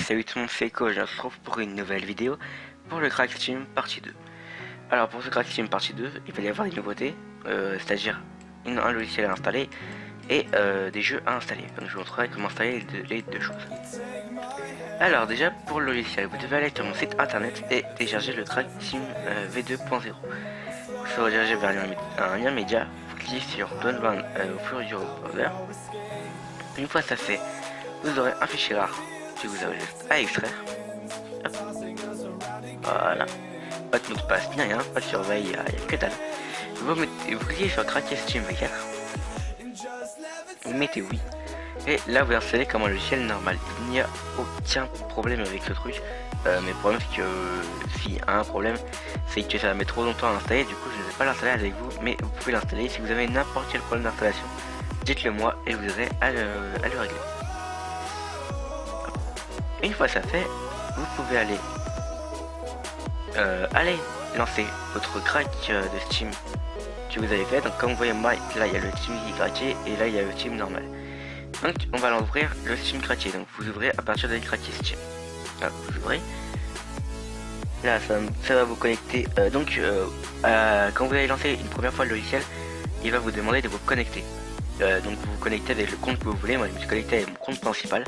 salut tout le monde, c'est Eko, je me retrouve pour une nouvelle vidéo pour le Crack Steam partie 2. Alors pour ce Crack Steam partie 2, il va y avoir des nouveautés, c'est-à-dire un logiciel à installer et des jeux à installer. Donc je vous montrerai comment installer les deux choses. Alors déjà pour le logiciel, vous devez aller sur mon site internet et télécharger le Crack Steam V2.0. Vous serez redirigé vers un lien média, vous cliquez sur Download au fur et à mesure browser. Une fois ça fait, vous aurez un fichier rare que vous avez juste à extraire. Hop. Voilà. Pas de mot de passe ni rien, pas de surveille, il n'y a que dalle. Vous cliquez sur Cracker Steam V4. Vous mettez oui. Et là vous installez comme un logiciel normal. Il n'y a aucun problème avec ce truc. Mais le problème c'est que s'il y a un problème, c'est que ça va mettre trop longtemps à installer. Du coup je ne vais pas l'installer avec vous, mais vous pouvez l'installer. Si vous avez n'importe quel problème d'installation, dites-le moi et je vous aiderai à le régler. Une fois ça fait, vous pouvez aller lancer votre crack de Steam que vous avez fait. Donc comme vous voyez moi, là il y a le Steam qui est craqué et là il y a le Steam normal. Donc on va l'ouvrir le Steam craqué. Donc vous ouvrez à partir de craqué Steam. Là, vous ouvrez. Là ça va vous connecter. Quand vous allez lancer une première fois le logiciel, il va vous demander de vous connecter. Donc vous vous connectez avec le compte que vous voulez. Moi je me suis connecté avec mon compte principal.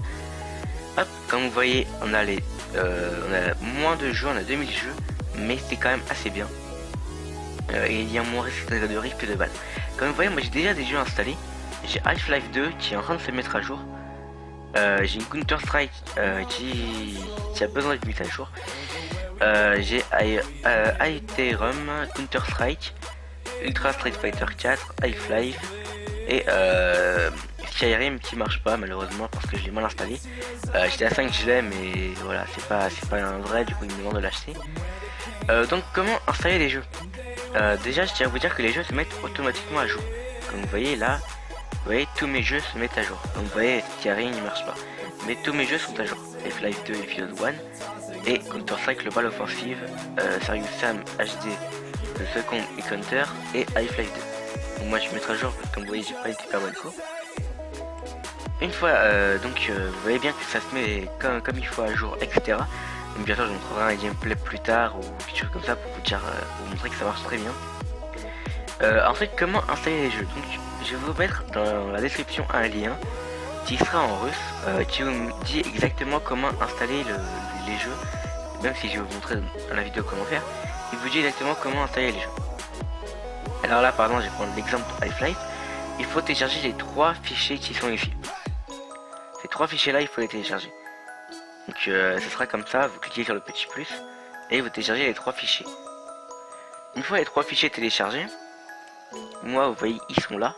Hop, comme vous voyez, on a moins de jeux, on a 2000 jeux, mais c'est quand même assez bien. Et il y a moins de risque de base. Comme vous voyez, moi j'ai déjà des jeux installés. J'ai Half-Life 2 qui est en train de se mettre à jour. J'ai une Counter Strike qui a besoin d'être mise à jour. J'ai Aetherum, Counter Strike, Ultra Street Fighter 4, Half-Life et Skyrim qui marche pas malheureusement parce que je l'ai mal installé. J'étais à 5 je l'ai, mais voilà, c'est pas un vrai, du coup il me demande de l'acheter. Donc comment installer les jeux? Déjà je tiens à vous dire que les jeux se mettent automatiquement à jour. Comme vous voyez là, vous voyez tous mes jeux se mettent à jour. Donc vous voyez Skyrim il marche pas, mais tous mes jeux sont à jour. Half-Life 2 Episode 1 et Counter Strike Global Offensive, Serious Sam HD, le second et Counter et Half-Life 2. Donc moi je vais mettre à jour parce que comme vous voyez j'ai pas été super bon coup. Une fois vous voyez bien que ça se met comme il faut à jour, etc. Donc bien sûr je vous montrerai un gameplay plus tard ou quelque chose comme ça pour vous montrer que ça marche très bien. Ensuite comment installer les jeux? Donc je vais vous mettre dans la description un lien qui sera en russe, qui vous dit exactement comment installer les jeux. Même si je vais vous montrer dans la vidéo comment faire, il vous dit exactement comment installer les jeux. Alors là par exemple je vais prendre l'exemple de Half-Life. Il faut télécharger les 3 fichiers qui sont ici. Ces 3 fichiers là il faut les télécharger. Donc ce sera comme ça, vous cliquez sur le petit plus et vous téléchargez les 3 fichiers. Une fois les 3 fichiers téléchargés, moi vous voyez ils sont là.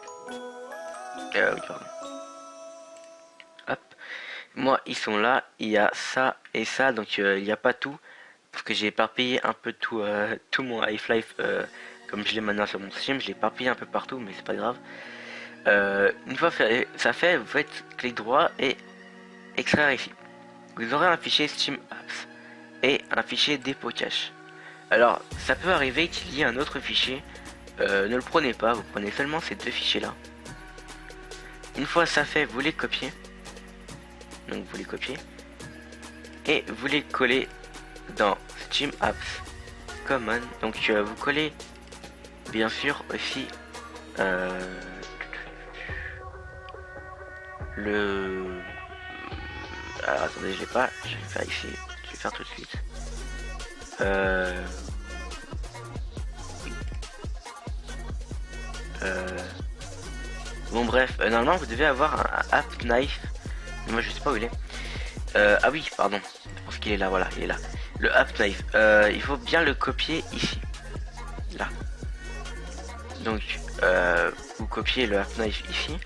Oui, pardon. Hop. Moi ils sont là, il y a ça et ça, donc il n'y a pas tout. Parce que j'ai éparpillé un peu tout mon Half-Life comme je l'ai maintenant sur mon Steam, je l'ai éparpillé un peu partout mais c'est pas grave. Une fois ça fait, vous faites clic droit et extraire ici. Vous aurez un fichier Steam Apps et un fichier dépôt cache. Alors ça peut arriver qu'il y ait un autre fichier, ne le prenez pas, vous prenez seulement ces 2 fichiers là. Une fois ça fait, vous les copiez. Donc vous les copiez et vous les collez dans Steam Apps Common. Donc vous collez bien sûr aussi alors attendez, je l'ai pas, je vais le faire ici, je vais le faire tout de suite. Bon bref, normalement vous devez avoir un App Knife. Moi je sais pas où il est. Ah oui, pardon, je pense qu'il est là, voilà, il est là. Le App Knife, il faut bien le copier ici. Là. Donc vous copiez le App Knife ici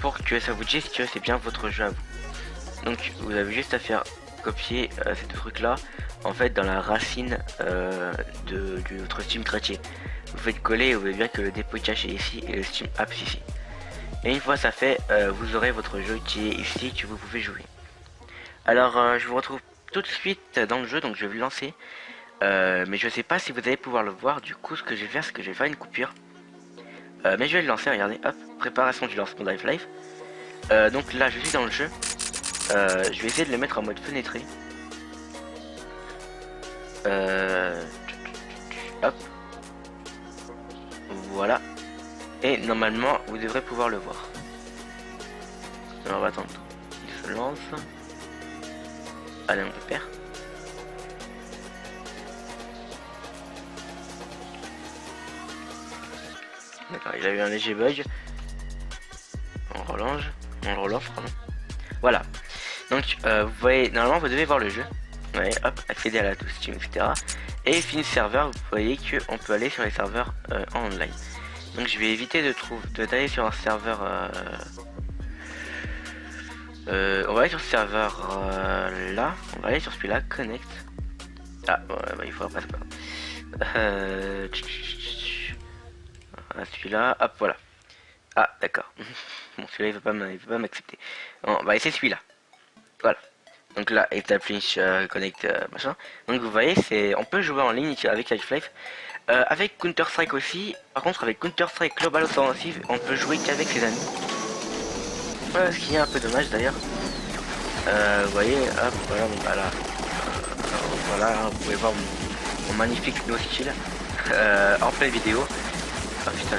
pour que ça vous dise que c'est bien votre jeu à vous. Donc vous avez juste à faire copier ces 2 trucs là en fait dans la racine de votre Steam craqué. Vous faites coller et vous voyez bien que le dépôt cache est ici et le Steam Apps ici. Et une fois ça fait, vous aurez votre jeu qui est ici que vous pouvez jouer. Alors je vous retrouve tout de suite dans le jeu, donc je vais le lancer. Mais je sais pas si vous allez pouvoir le voir, du coup ce que je vais faire c'est que je vais faire une coupure. Mais je vais le lancer, regardez, hop, préparation du lancement de Half-Life. Donc là je suis dans le jeu. Je vais essayer de le mettre en mode fenêtré. Hop. Voilà. Et normalement, vous devrez pouvoir le voir. Alors, on va attendre qu'il se lance. Allez, on peut perdre. D'accord, il a eu un léger bug. On relance, pardon. Voilà. Donc, vous voyez, normalement, vous devez voir le jeu. Ouais, hop, accéder à la touche Steam, etc. Et fini serveur, vous voyez qu'on peut aller sur les serveurs en online. Donc, je vais éviter d'aller sur un serveur. On va aller sur ce serveur là. On va aller sur celui-là, Connect. Ah, ouais, bah, il faudra pas. Celui-là, hop, voilà. Ah, d'accord. Bon, celui-là, il veut pas m'accepter. On va essayer celui-là. Voilà. Donc là, Establish Connect machin. Donc vous voyez, on peut jouer en ligne avec Half-Life. Avec Counter-Strike aussi. Par contre, avec Counter-Strike Global Offensive, on peut jouer qu'avec ses amis. Voilà, ce qui est un peu dommage d'ailleurs. Vous voyez, hop, voilà, bon, bah là. Voilà, vous pouvez voir mon magnifique no skill en pleine vidéo. Ah putain,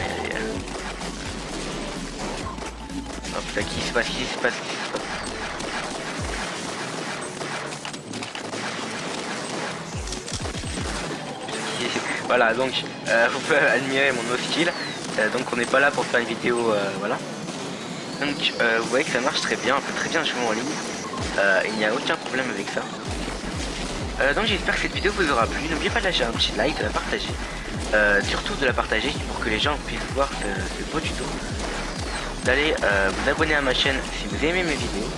hop là, qui se passe. Voilà, donc vous pouvez admirer mon no skill. Donc on n'est pas là pour faire une vidéo, voilà. Donc vous voyez que ça marche très bien, on peut très bien jouer en ligne. Il n'y a aucun problème avec ça. Donc j'espère que cette vidéo vous aura plu. N'oubliez pas de lâcher un petit like, de la partager. Surtout de la partager pour que les gens puissent voir ce beau tuto. D'aller vous abonner à ma chaîne si vous aimez mes vidéos.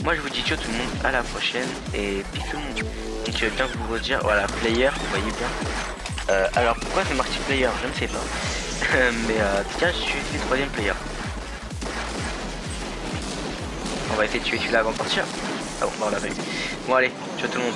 Moi je vous dis ciao tout le monde, à la prochaine et peace tout le monde. Donc je viens vous redire, voilà, player, vous voyez bien. Alors pourquoi c'est marqué player, je ne sais pas. Mais en tout cas je suis le troisième player. On va essayer de tuer celui-là avant de partir. Ah bon, on l'a vu. Bon allez, ciao tout le monde.